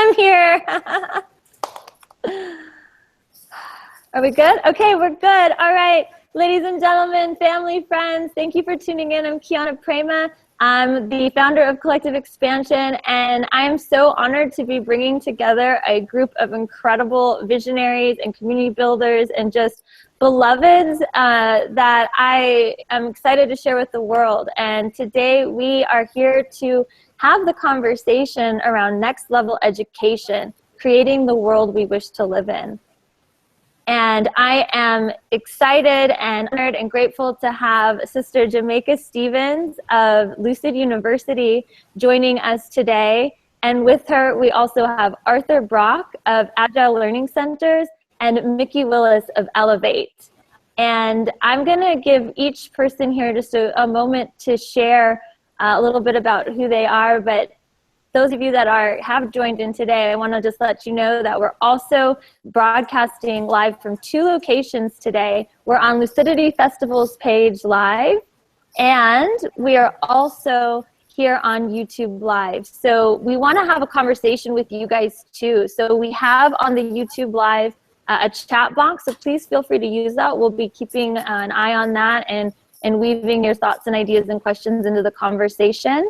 I'm here. Are we good? Okay, we're good. All right, ladies and gentlemen, family, friends, thank you for tuning in. I'm Kiana Prema. I'm the founder of Collective Expansion, and I'm so honored to be bringing together a group of incredible visionaries and community builders and just beloveds that I am excited to share with the world. And today we are here to have the conversation around next level education, creating the world we wish to live in. And I am excited and honored and grateful to have Sister Jamaica Stevens of Lucid University joining us today. And with her, we also have Arthur Brock of Agile Learning Centers and Mikki Willis of Elevate. And I'm going to give each person here just a moment to share a little bit about who they are. But those of you that have joined in today, I want to just let you know that we're also broadcasting live from 2 locations today. We're on Lucidity Festival's page live, and we are also here on YouTube Live. So we want to have a conversation with you guys too. So we have on the YouTube Live a chat box, so please feel free to use that. We'll be keeping an eye on that and weaving your thoughts and ideas and questions into the conversation.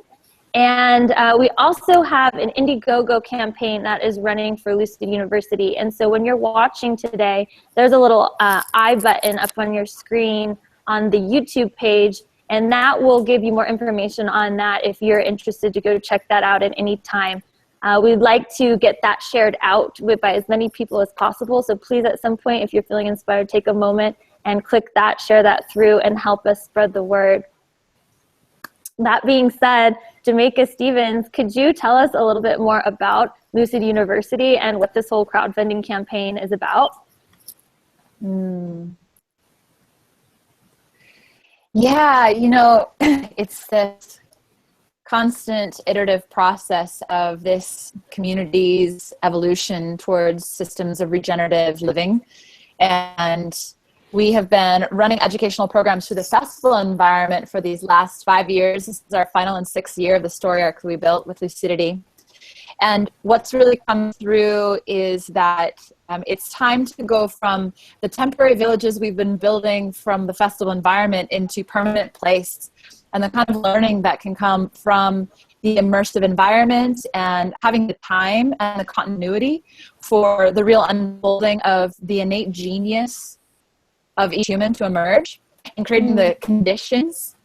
And we also have an Indiegogo campaign that is running for Lucid University. And so when you're watching today, there's a little I button up on your screen on the YouTube page, and that will give you more information on that if you're interested to go check that out at any time. We'd like to get that shared out by as many people as possible. So please, at some point, if you're feeling inspired, take a moment and click that, share that through, and help us spread the word. That being said, Jamaica Stevens, could you tell us a little bit more about Lucid University and what this whole crowdfunding campaign is about? Yeah, you know, it's this constant iterative process of this community's evolution towards systems of regenerative living. And we have been running educational programs through the festival environment for these last 5 years. This is our final and 6th year of the story arc we built with Lucidity. And what's really come through is that it's time to go from the temporary villages we've been building from the festival environment into permanent place, and the kind of learning that can come from the immersive environment and having the time and the continuity for the real unfolding of the innate genius of each human to emerge, and creating the conditions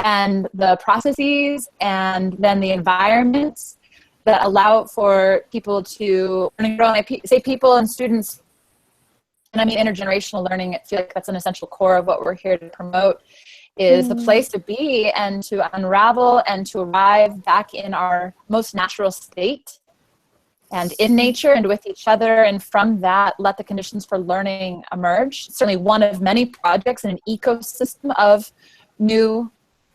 and the processes and then the environments that allow for people to learn and grow. And I say people and students, and I mean intergenerational learning. I feel like that's an essential core of what we're here to promote, is a place to be and to unravel and to arrive back in our most natural state and in nature and with each other, and from that, let the conditions for learning emerge. Certainly one of many projects in an ecosystem of new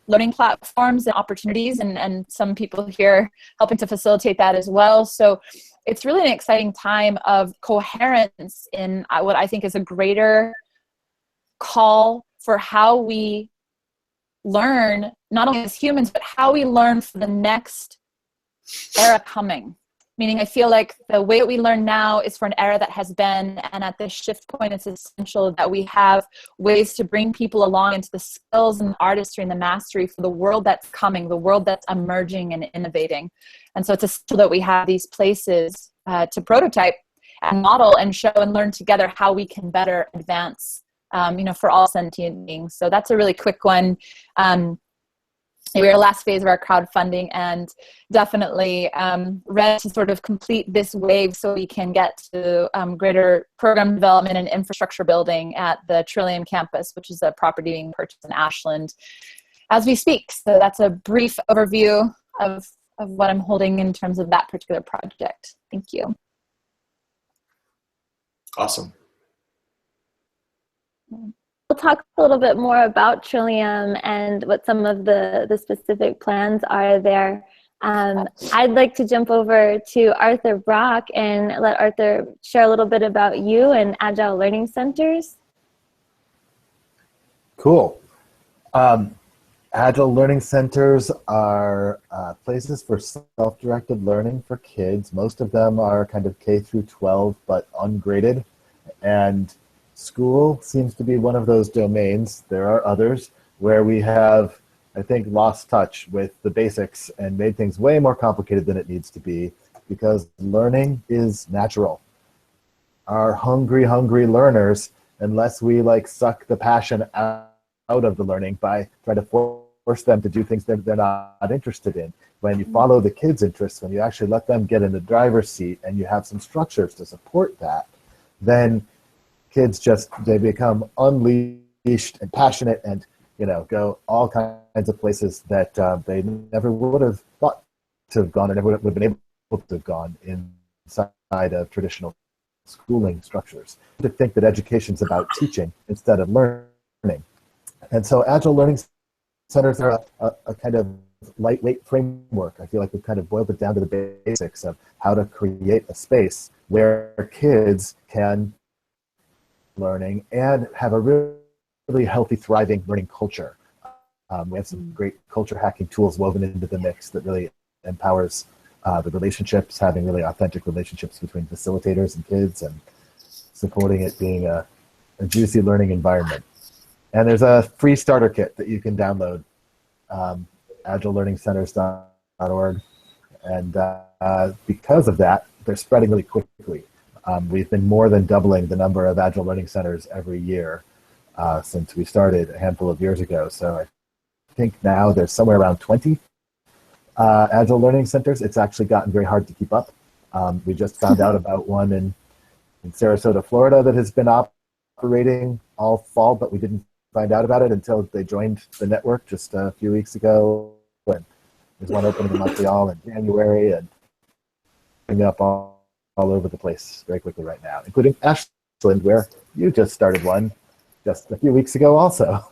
learning platforms and opportunities, and some people here helping to facilitate that as well. So it's really an exciting time of coherence in what I think is a greater call for how we learn, not only as humans, but how we learn for the next era coming. Meaning I feel like the way that we learn now is for an era that has been, and at this shift point, it's essential that we have ways to bring people along into the skills and the artistry and the mastery for the world that's coming, the world that's emerging and innovating. And so it's essential that we have these places to prototype and model and show and learn together how we can better advance, for all sentient beings. So that's a really quick one. We're in the last phase of our crowdfunding, and definitely ready to sort of complete this wave so we can get to greater program development and infrastructure building at the Trillium campus, which is a property being purchased in Ashland as we speak. So that's a brief overview of what I'm holding in terms of that particular project. Thank you. Awesome. We'll talk a little bit more about Trillium and what some of the specific plans are there. I'd like to jump over to Arthur Brock and let Arthur share a little bit about you and Agile Learning Centers. Cool. Agile learning centers are places for self-directed learning for kids. Most of them are kind of K through 12, but ungraded. And school seems to be one of those domains. There are others where we have, I think, lost touch with the basics and made things way more complicated than it needs to be, because learning is natural. Our hungry learners, unless we like suck the passion out of the learning by trying to force them to do things that they're not interested in. When you follow the kids' interests, when you actually let them get in the driver's seat and you have some structures to support that, then kids they become unleashed and passionate and, go all kinds of places that they never would have thought to have gone or never would have been able to have gone inside of traditional schooling structures. To think that education's about teaching instead of learning. And so Agile learning centers are a kind of lightweight framework. I feel like we've kind of boiled it down to the basics of how to create a space where kids can learning and have a really healthy, thriving learning culture. We have some great culture hacking tools woven into the mix that really empowers the relationships, having really authentic relationships between facilitators and kids, and supporting it being a juicy learning environment. And there's a free starter kit that you can download, agilelearningcenters.org. And because of that, they're spreading really quickly. We've been more than doubling the number of Agile Learning Centers every year since we started a handful of years ago. So I think now there's somewhere around 20 Agile Learning Centers. It's actually gotten very hard to keep up. We just found out about one in Sarasota, Florida that has been operating all fall, but we didn't find out about it until they joined the network just a few weeks ago. And there's one opening in Montreal in January, and coming up all over the place very quickly right now, including Ashland, where you just started one just a few weeks ago also.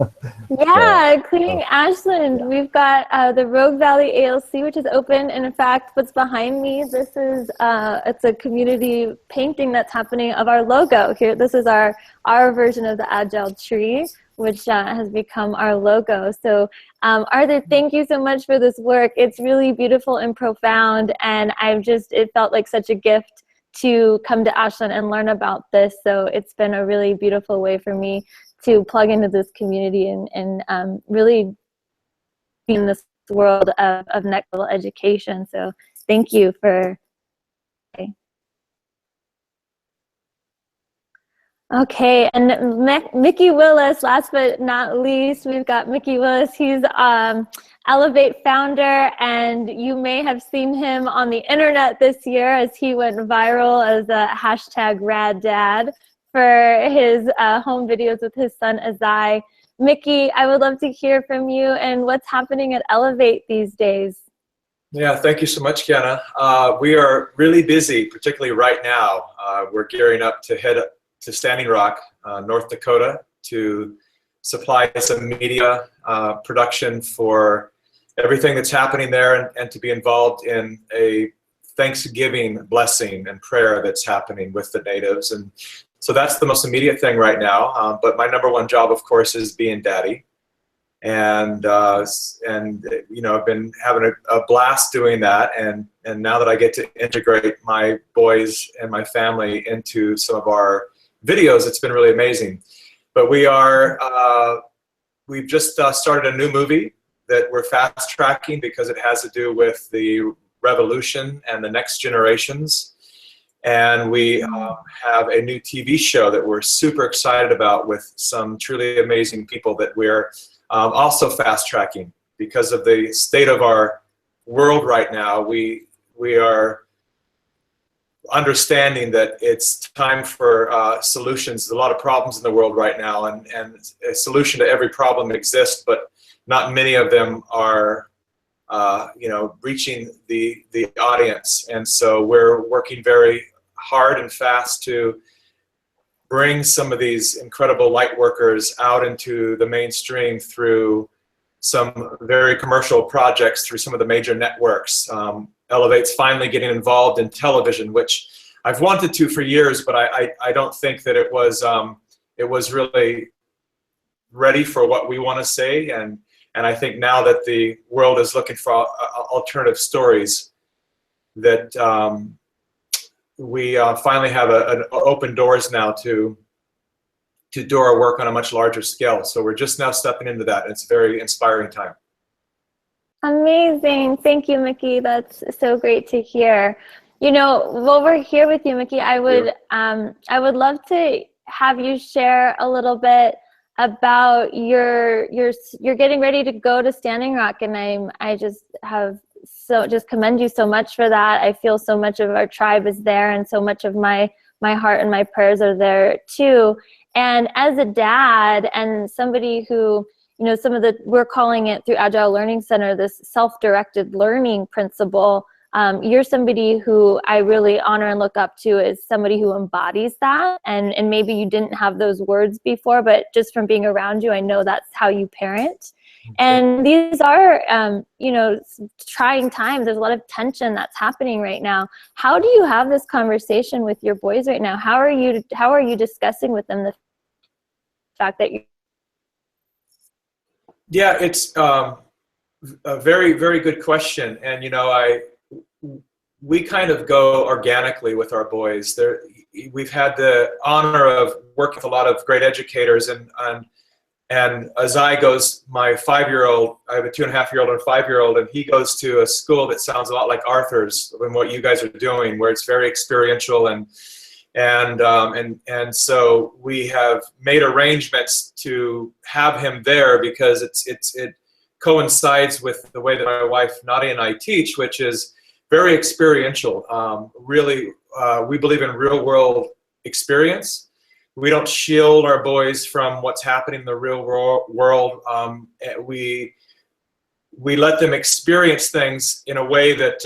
Yeah, including Ashland. Yeah. We've got the Rogue Valley ALC, which is open. And in fact, what's behind me, this is, it's a community painting that's happening of our logo here. This is our version of the Agile tree, which has become our logo. So Arthur, thank you so much for this work. It's really beautiful and profound. And it felt like such a gift to come to Ashland and learn about this. So it's been a really beautiful way for me to plug into this community and really be in this world of next level education. So thank you for. Okay, and Mikki Willis, last but not least, we've got Mikki Willis. He's Elevate founder, and you may have seen him on the internet this year as he went viral as a #RadDad for his home videos with his son Azai. Mikki, I would love to hear from you and what's happening at Elevate these days. Yeah, thank you so much, Kiana. We are really busy, particularly right now. We're gearing up to head to Standing Rock, North Dakota, to supply some media production for everything that's happening there, and to be involved in a Thanksgiving blessing and prayer that's happening with the natives. And so that's the most immediate thing right now. But my number one job, of course, is being daddy. And you know, I've been having a blast doing that. And now that I get to integrate my boys and my family into some of our videos, it's been really amazing. But we've just started a new movie that we're fast tracking because it has to do with the revolution and the next generations. And we have a new TV show that we're super excited about with some truly amazing people that we're also fast tracking because of the state of our world right now. We are understanding that it's time for solutions. There's a lot of problems in the world right now, and a solution to every problem exists, but not many of them are you know, reaching the audience. And so we're working very hard and fast to bring some of these incredible light workers out into the mainstream through some very commercial projects, through some of the major networks. Elevate's finally getting involved in television, which I've wanted to for years, but I don't think that it was really ready for what we want to say. And And I think now that the world is looking for alternative stories, that we finally have an open doors now to do our work on a much larger scale. So we're just now stepping into that. It's a very inspiring time. Amazing. Thank you, Mikki. That's so great to hear. You know, while we're here with you, Mikki, I would love to have you share a little bit about you're getting ready to go to Standing Rock, and I just commend you so much for that. I feel so much of our tribe is there, and so much of my heart and my prayers are there too. And as a dad and somebody who, you know, we're calling it through Agile Learning Center, this self-directed learning principle. You're somebody who I really honor and look up to as somebody who embodies that. And maybe you didn't have those words before, but just from being around you, I know that's how you parent. And these are, you know, trying times. There's a lot of tension that's happening right now. How do you have this conversation with your boys right now? How are you discussing with them the fact that you? Yeah, it's a very, very good question. And, you know, we kind of go organically with our boys. We've had the honor of working with a lot of great educators, and Azai goes, my 5-year-old, I have a 2.5-year-old and a 5-year-old, and he goes to a school that sounds a lot like Arthur's and what you guys are doing, where it's very experiential, and so we have made arrangements to have him there because it coincides with the way that my wife Nadia and I teach, which is very experiential. Really, we believe in real world experience. We don't shield our boys from what's happening in the real world. We let them experience things in a way that,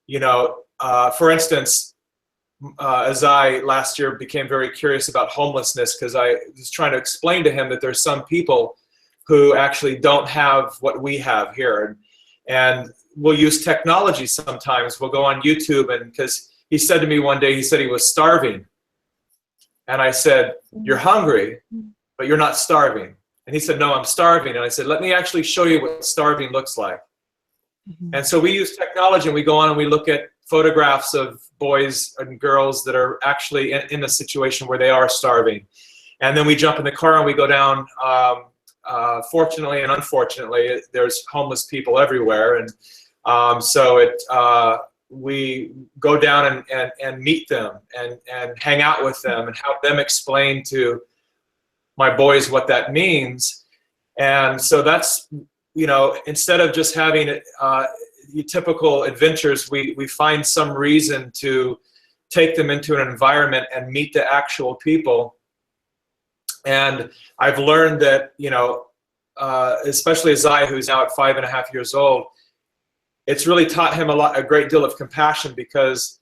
you know, for instance, Azai last year became very curious about homelessness because I was trying to explain to him that there's some people who actually don't have what we have here. And we'll use technology sometimes. We'll go on YouTube, and because he said to me one day, he said he was starving. And I said, you're hungry, but you're not starving. And he said, no, I'm starving. And I said, let me actually show you what starving looks like. And so we use technology, and we go on and we look at photographs of boys and girls that are actually in a situation where they are starving. And then we jump in the car and we go down. Fortunately and unfortunately, there's homeless people everywhere. And so we go down and meet them and hang out with them and help them explain to my boys what that means. And so that's, you know, instead of just having typical adventures, we find some reason to take them into an environment and meet the actual people. And I've learned that, you know, especially Azai, who's now at 5.5 years old, it's really taught him a great deal of compassion because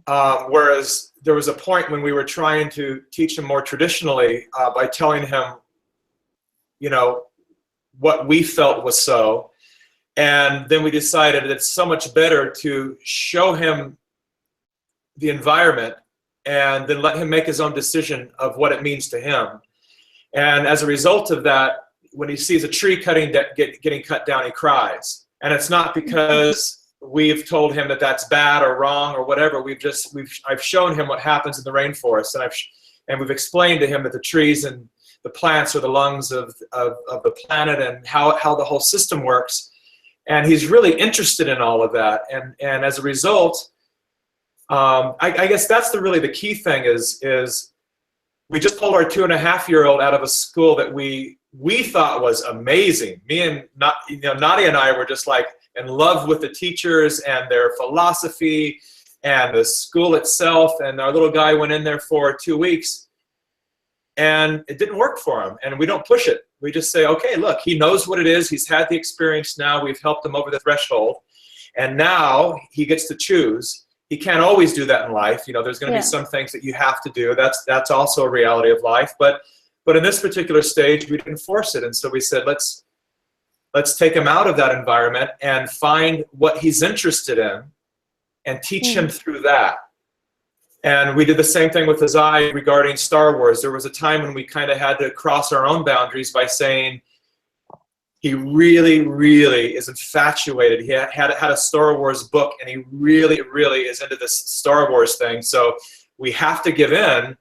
whereas there was a point when we were trying to teach him more traditionally by telling him, you know, what we felt was so, and then we decided it's so much better to show him the environment and then let him make his own decision of what it means to him. And as a result of that, when he sees a tree getting cut down, he cries. And it's not because we've told him that that's bad or wrong or whatever. I've shown him what happens in the rainforest, and we've explained to him that the trees and the plants are the lungs of the planet and how the whole system works. And he's really interested in all of that. And as a result, I guess that's really the key thing is we just pulled our 2.5-year-old out of a school that we thought was amazing. Me and Nadia and I were just like in love with the teachers and their philosophy and the school itself. And our little guy went in there for 2 weeks, and it didn't work for him. And we don't push it. We just say, okay, look, he knows what it is. He's had the experience now. We've helped him over the threshold. And now he gets to choose. He can't always do that in life. You know, there's going to be some things that you have to do. That's also a reality of life. But in this particular stage, we didn't force it. And so we said, let's take him out of that environment and find what he's interested in and teach him through that. And we did the same thing with Azai regarding Star Wars. There was a time when we kind of had to cross our own boundaries by saying, He really, really is infatuated. He had a Star Wars book, and he really, really is into this Star Wars thing. So we have to give in.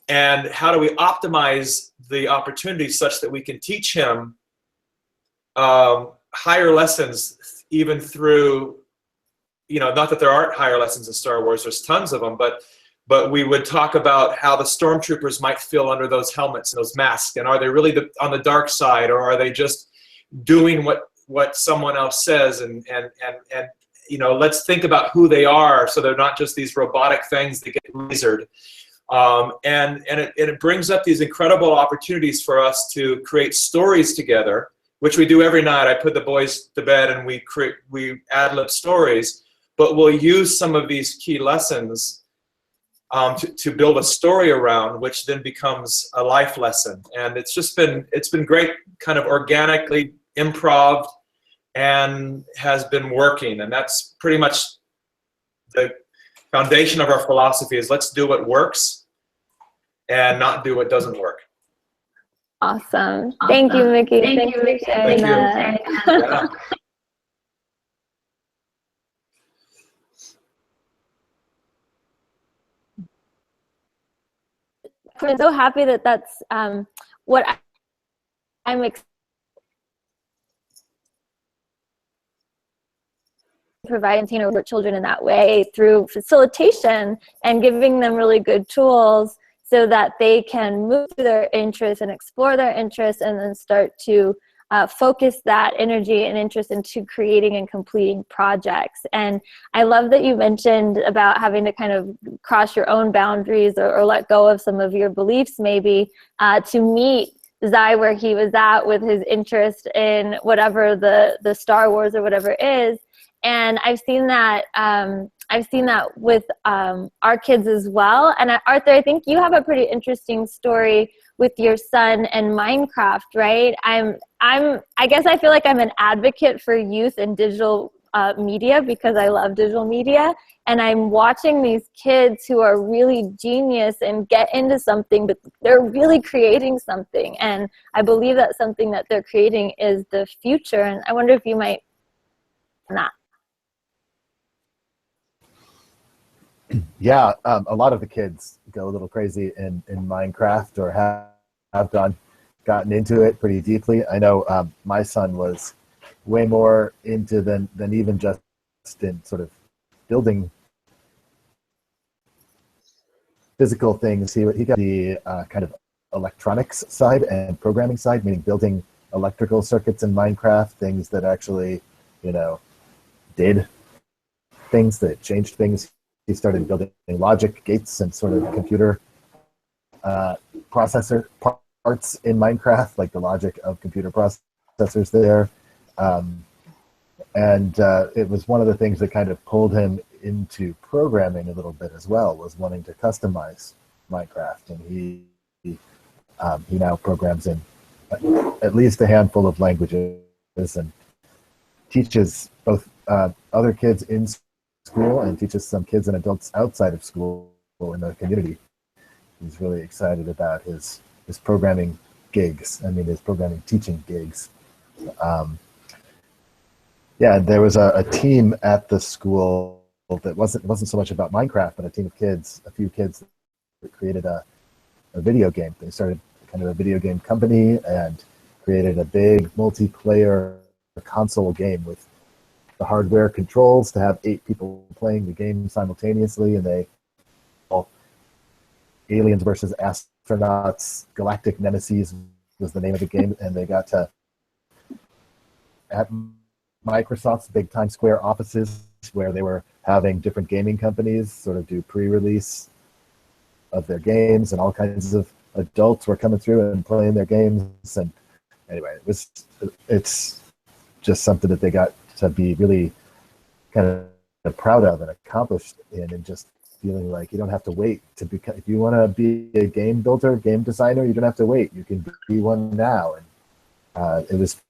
And how do we optimize the opportunity such that we can teach him higher lessons, even through, not that there aren't higher lessons in Star Wars, there's tons of them, but we would talk about how the stormtroopers might feel under those helmets and those masks, and are they really on the dark side, or are they just doing what someone else says, and let's think about who they are, so they're not just these robotic things that get lasered. And it brings up these incredible opportunities for us to create stories together, which we do every night. I put the boys to bed and we ad-lib stories, but we'll use some of these key lessons to build a story around, which then becomes a life lesson. And it's been great, kind of organically improv, and has been working. And that's pretty much the foundation of our philosophy, is let's do what works and not do what doesn't work. Awesome. Thank you, Mikki. Thank you for sharing that. Yeah. I'm so happy that that's what I'm providing over children in that way, through facilitation and giving them really good tools so that they can move through their interests and explore their interests, and then start to focus that energy and interest into creating and completing projects. And I love that you mentioned about having to kind of cross your own boundaries, or let go of some of your beliefs maybe, to meet Zai where he was at with his interest in whatever the Star Wars or whatever is. And I've seen that with our kids as well. And Arthur, I think you have a pretty interesting story with your son and Minecraft, right? I guess I feel like I'm an advocate for youth and digital media, because I love digital media, and I'm watching these kids who are really genius and get into something, but they're really creating something. And I believe that something that they're creating is the future. And I wonder if you might not. Yeah, a lot of the kids go a little crazy in Minecraft, or have gotten into it pretty deeply. I know my son was way more into than even just in sort of building physical things. He got the kind of electronics side and programming side, meaning building electrical circuits in Minecraft, things that actually, did things, that changed things. He started building logic gates and sort of computer processor parts in Minecraft, like the logic of computer processors there. And it was one of the things that kind of pulled him into programming a little bit as well, was wanting to customize Minecraft. And he now programs in at least a handful of languages, and teaches both other kids in school and teaches some kids and adults outside of school in the community. He's really excited about his programming gigs. His programming teaching gigs. There was a team at the school that wasn't so much about Minecraft, but a team of kids, a few kids, that created a video game. They started kind of a video game company and created a big multiplayer console game with the hardware controls to have 8 people playing the game simultaneously, and they all aliens versus astronauts, galactic nemesis was the name of the game, and they got to at Microsoft's big Times Square offices, where they were having different gaming companies sort of do pre-release of their games, and all kinds of adults were coming through and playing their games. And anyway, it's just something that they got to be really kind of proud of and accomplished in, and just feeling like you don't have to wait to become, if you want to be a game builder, game designer, you don't have to wait. You can be one now. And it was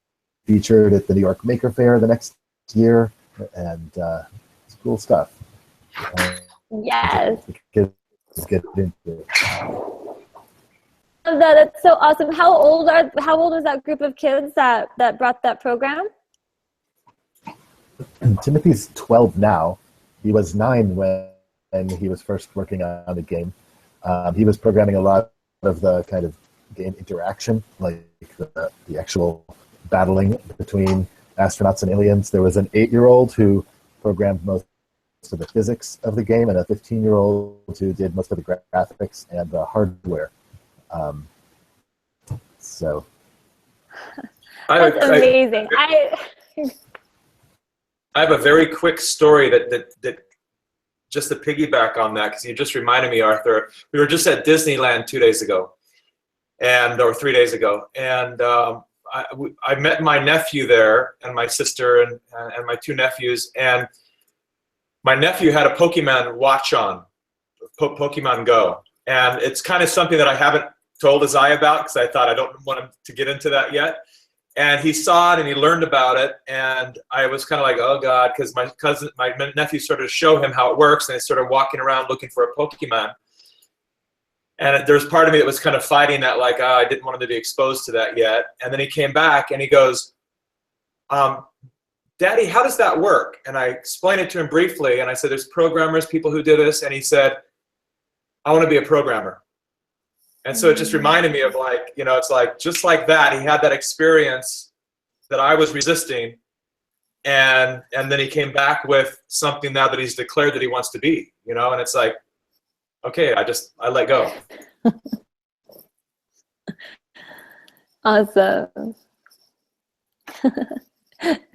featured at the New York Maker Faire the next year, and it's cool stuff. Yes. Kids get into it. that. That's so awesome. How old was that group of kids that brought that program? Timothy's 12 now. He was 9 when he was first working on the game. He was programming a lot of the kind of game interaction, like the actual battling between astronauts and aliens. There was an 8-year-old who programmed most of the physics of the game, and a 15-year-old who did most of the graphics and the hardware. So that's amazing. I have a very quick story that just to piggyback on that, because you just reminded me, Arthur. We were just at Disneyland 2 days ago, or 3 days ago, and I met my nephew there, and my sister, and my 2 nephews, and my nephew had a Pokemon watch on, Pokemon Go, and it's kind of something that I haven't told Isaiah about because I thought I don't want him to get into that yet. And he saw it and he learned about it, and I was kind of like, oh God, because my nephew started to show him how it works, and he started walking around looking for a Pokemon. And there's part of me that was kind of fighting that, like, oh, I didn't want him to be exposed to that yet. And then he came back and he goes, Daddy, how does that work? And I explained it to him briefly, and I said, there's programmers, people who do this, and he said, I want to be a programmer. And so it just reminded me of, like, you know, it's like, just like that, he had that experience that I was resisting, and then he came back with something now that he's declared that he wants to be, you know, and it's like, okay, I let go. Awesome.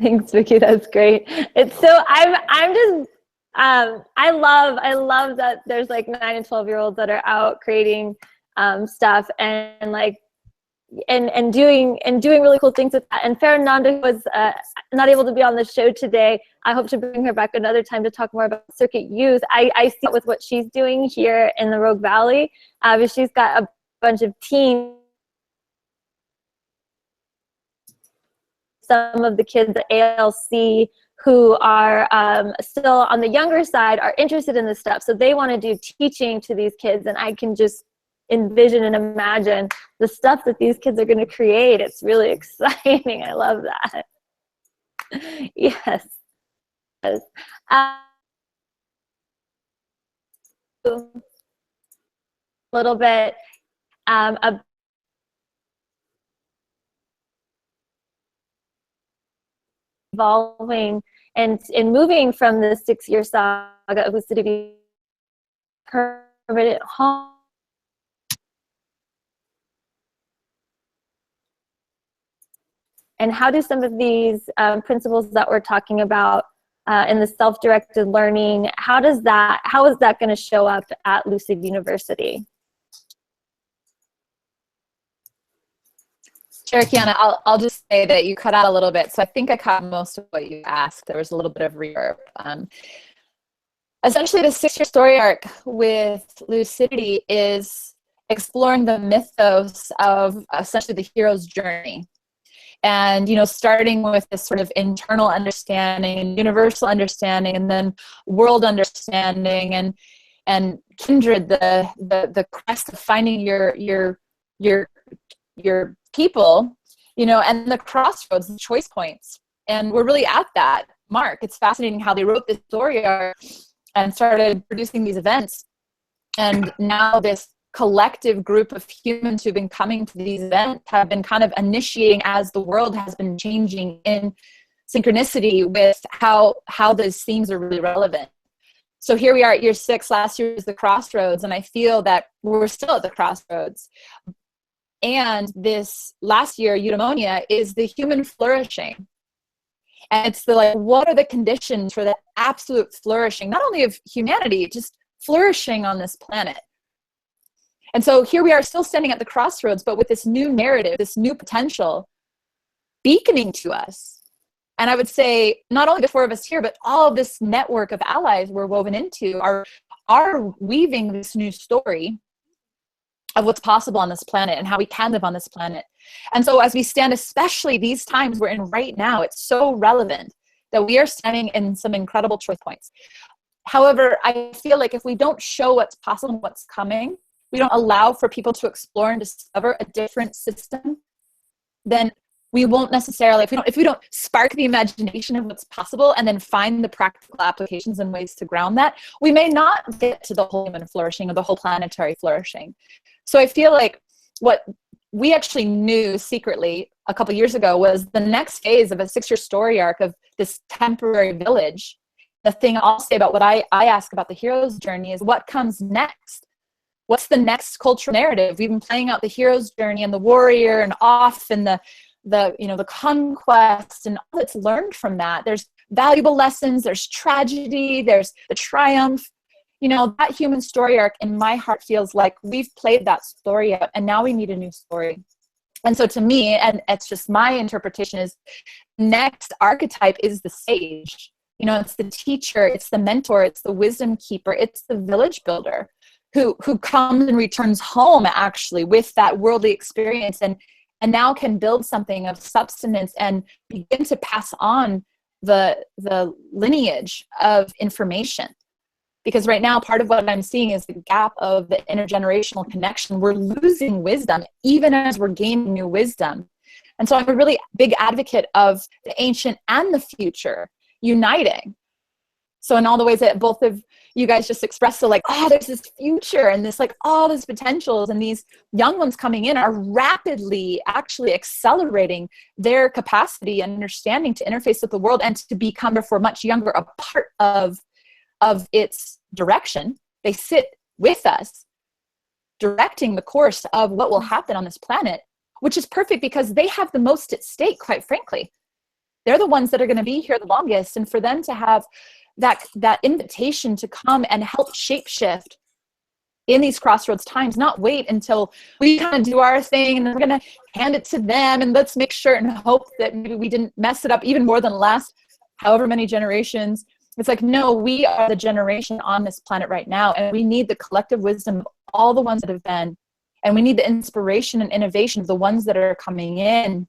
Thanks, Mikki. That's great. It's so I'm just I love that there's like 9 and 12-year-olds that are out creating stuff and like and doing really cool things with that. And Fernanda was not able to be on the show today. I hope to bring her back another time to talk more about Circuit Youth. I see it with what she's doing here in the Rogue Valley. She's got a bunch of teens. Some of the kids at ALC who are still on the younger side are interested in this stuff. So they want to do teaching to these kids, and I can just envision and imagine the stuff that these kids are going to create. It's really exciting. I love that. Yes. A little bit evolving and moving from the 6-year saga of Lucid to permanent home. And how do some of these principles that we're talking about in the self-directed learning, how is that going to show up at Lucid University? Sure, Kiana, I'll just say that you cut out a little bit, so I think I caught most of what you asked. There was a little bit of reverb. Essentially, the 6-year story arc with lucidity is exploring the mythos of essentially the hero's journey. And, you know, starting with this sort of internal understanding and universal understanding, and then world understanding, and kindred, the quest of finding your people, you know, and the crossroads, the choice points. And we're really at that mark. It's fascinating how they wrote this story arc and started producing these events. And now this collective group of humans who've been coming to these events have been kind of initiating as the world has been changing in synchronicity with how those themes are really relevant. So here we are at year 6. Last year was the crossroads, and I feel that we're still at the crossroads. And this last year, eudaimonia, is the human flourishing. And it's the, like, what are the conditions for the absolute flourishing, not only of humanity, just flourishing on this planet. And so here we are still standing at the crossroads, but with this new narrative, this new potential beaconing to us. And I would say not only the 4 of us here, but all of this network of allies we're woven into are weaving this new story of what's possible on this planet and how we can live on this planet. And so as we stand, especially these times we're in right now, it's so relevant that we are standing in some incredible choice points. However, I feel like if we don't show what's possible and what's coming, we don't allow for people to explore and discover a different system, then we won't necessarily, if we don't spark the imagination of what's possible and then find the practical applications and ways to ground that, we may not get to the whole human flourishing or the whole planetary flourishing. So I feel like what we actually knew secretly a couple of years ago was the next phase of a 6-year story arc of this temporary village. The thing I'll say about what I ask about the hero's journey is what comes next? What's the next cultural narrative? We've been playing out the hero's journey and the warrior and off and the conquest and all that's learned from that. There's valuable lessons, there's tragedy, there's the triumph. That human story arc in my heart feels like we've played that story out and now we need a new story. And so to me, and it's just my interpretation, is next archetype is the sage. It's the teacher, it's the mentor, it's the wisdom keeper, it's the village builder who comes and returns home actually with that worldly experience and now can build something of substance and begin to pass on the lineage of information. Because right now, part of what I'm seeing is the gap of the intergenerational connection. We're losing wisdom, even as we're gaining new wisdom. And so I'm a really big advocate of the ancient and the future uniting. So in all the ways that both of you guys just expressed, so there's this future and this all these potentials, and these young ones coming in are rapidly actually accelerating their capacity and understanding to interface with the world and to become, therefore, much younger, a part of its direction. They sit with us, directing the course of what will happen on this planet, which is perfect because they have the most at stake, quite frankly. They're the ones that are going to be here the longest, and for them to have that invitation to come and help shapeshift in these crossroads times, not wait until we kind of do our thing and then we're going to hand it to them and let's make sure and hope that maybe we didn't mess it up even more than the last however many generations. It's no, we are the generation on this planet right now, and we need the collective wisdom of all the ones that have been, and we need the inspiration and innovation of the ones that are coming in.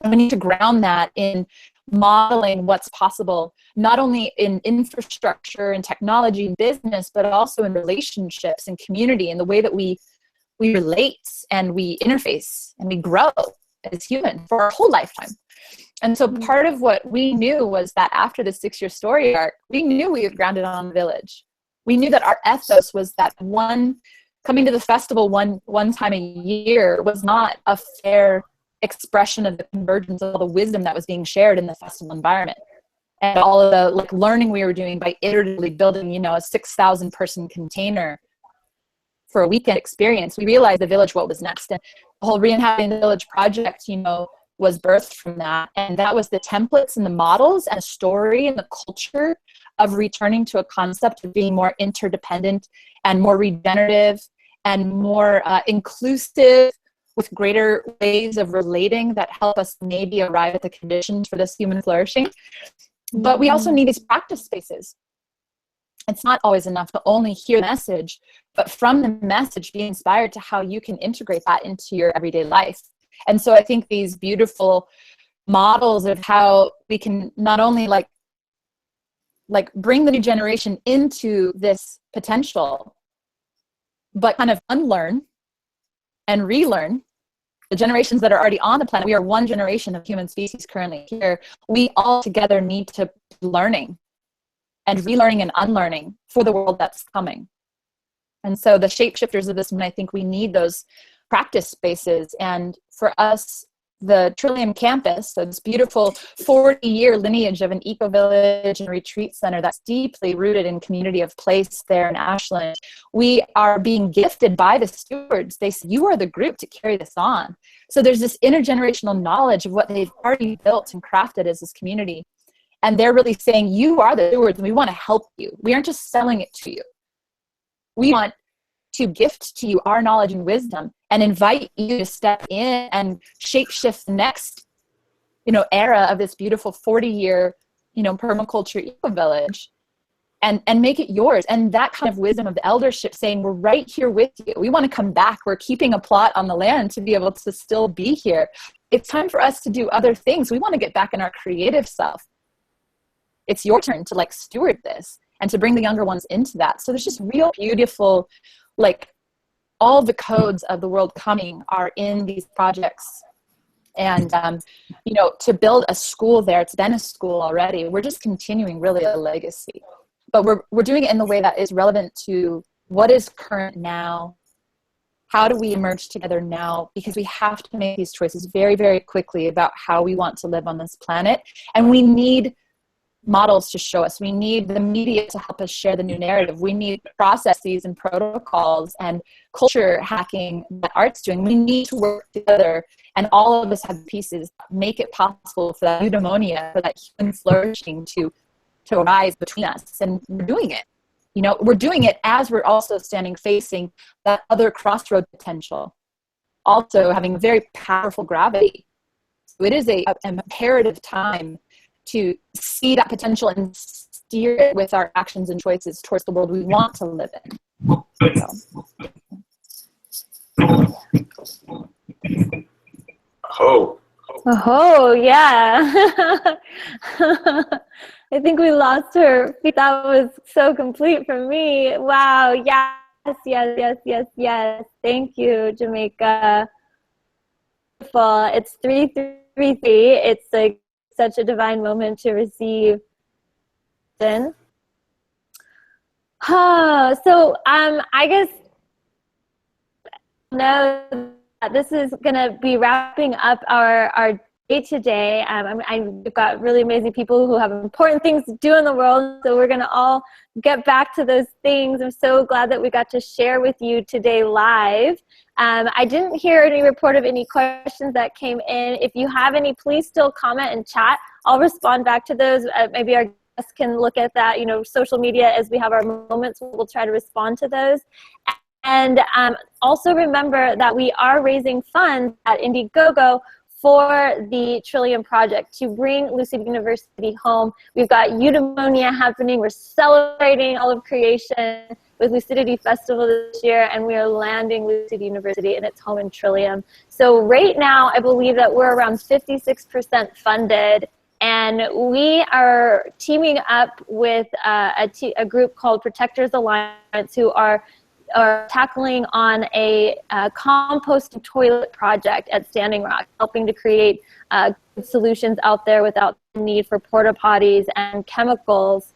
And we need to ground that in modeling what's possible, not only in infrastructure and technology and business, but also in relationships and community and the way that we relate and we interface and we grow as human for our whole lifetime. And so part of what we knew was that after the 6-year story arc, we knew we had grounded on the village. We knew that our ethos was that coming to the festival one time a year was not a fair expression of the convergence of all the wisdom that was being shared in the festival environment. And all of the learning we were doing by iteratively building, a 6,000 person container for a weekend experience. We realized the village, what was next. And the whole ReInhabiting the Village project, was birthed from that. And that was the templates and the models and the story and the culture of returning to a concept of being more interdependent and more regenerative and more inclusive, with greater ways of relating that help us maybe arrive at the conditions for this human flourishing. But we also need these practice spaces. It's not always enough to only hear the message, but from the message, be inspired to how you can integrate that into your everyday life. And so I think these beautiful models of how we can not only bring the new generation into this potential, but kind of unlearn and relearn the generations that are already on the planet. We are one generation of human species currently here. We all together need to be learning and relearning and unlearning for the world that's coming. And so the shapeshifters of this one, I think we need those practice spaces. And for us, the Trillium campus, so this beautiful 40-year lineage of an eco-village and retreat center that's deeply rooted in community of place there in Ashland, we are being gifted by the stewards. They say, you are the group to carry this on. So there's this intergenerational knowledge of what they've already built and crafted as this community. And they're really saying, you are the stewards and we want to help you. We aren't just selling it to you. We want to gift to you our knowledge and wisdom and invite you to step in and shapeshift the next, era of this beautiful 40-year, permaculture eco-village and make it yours. And that kind of wisdom of the eldership saying, we're right here with you. We want to come back. We're keeping a plot on the land to be able to still be here. It's time for us to do other things. We want to get back in our creative self. It's your turn to steward this and to bring the younger ones into that. So there's just real beautiful, all the codes of the world coming are in these projects. And, you know, to build a school there, it's been a school already. We're just continuing really a legacy. But we're doing it in the way that is relevant to what is current now. How do we emerge together now? Because we have to make these choices very, very quickly about how we want to live on this planet. And we need models to show us. We need the media to help us share the new narrative. We need processes and protocols and culture hacking that art's doing. We need to work together, and all of us have pieces that make it possible for that eudaimonia, for that human flourishing to arise between us. And we're doing it. You know, we're doing it as we're also facing that other crossroad potential, also having very powerful gravity. So it is an imperative time to see that potential and steer it with our actions and choices towards the world we want to live in. Oh, yeah. I think we lost her. That was so complete for me. Wow. Yes, yes, yes, yes, yes. Thank you, Jamaica. Beautiful. It's 333. It's like such a divine moment to receive. Then. So I guess know that this is going to be wrapping up our day today. I've got really amazing people who have important things to do in the world, so we're going to all get back to those things. I'm so glad that we got to share with you today live. I didn't hear any report of any questions that came in. If you have any, please still comment and chat. I'll respond back to those. Maybe our guests can look at that, you know, social media as we have our moments. We'll try to respond to those. And also remember that we are raising funds at Indiegogo for the Trillium Project to bring Lucid University home. We've got eudaimonia happening. We're celebrating all of creation with Lucidity Festival this year, and we are landing Lucid University in its home in Trillium. So right now, I believe that we're around 56% funded, and we are teaming up with a group called Protectors Alliance, who are tackling on a compost toilet project at Standing Rock, helping to create solutions out there without the need for porta potties and chemicals.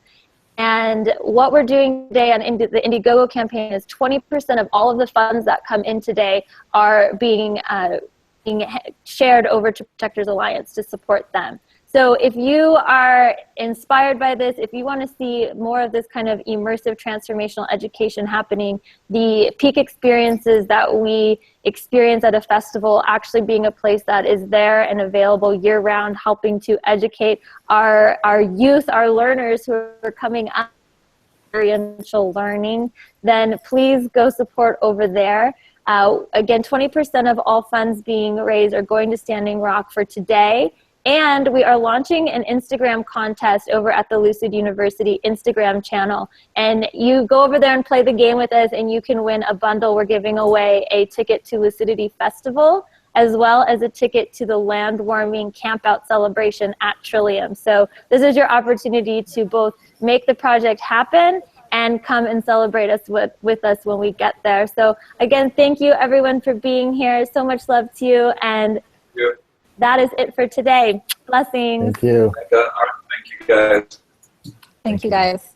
And what we're doing today on the Indiegogo campaign is 20% of all of the funds that come in today are being shared over to Protectors Alliance to support them. So if you are inspired by this, if you want to see more of this kind of immersive transformational education happening, the peak experiences that we experience at a festival actually being a place that is there and available year-round, helping to educate our youth, our learners who are coming up experiential learning, then please go support over there. Again, 20% of all funds being raised are going to Standing Rock for today. And we are launching an Instagram contest over at the Lucid University Instagram channel. And you go over there and play the game with us, and you can win a bundle. We're giving away a ticket to Lucidity Festival, as well as a ticket to the land warming campout celebration at Trillium. So this is your opportunity to both make the project happen and come and celebrate us with us when we get there. So again, thank you everyone for being here. So much love to you. And that is it for today. Blessings. Thank you. Thank you, guys. Thank you, guys.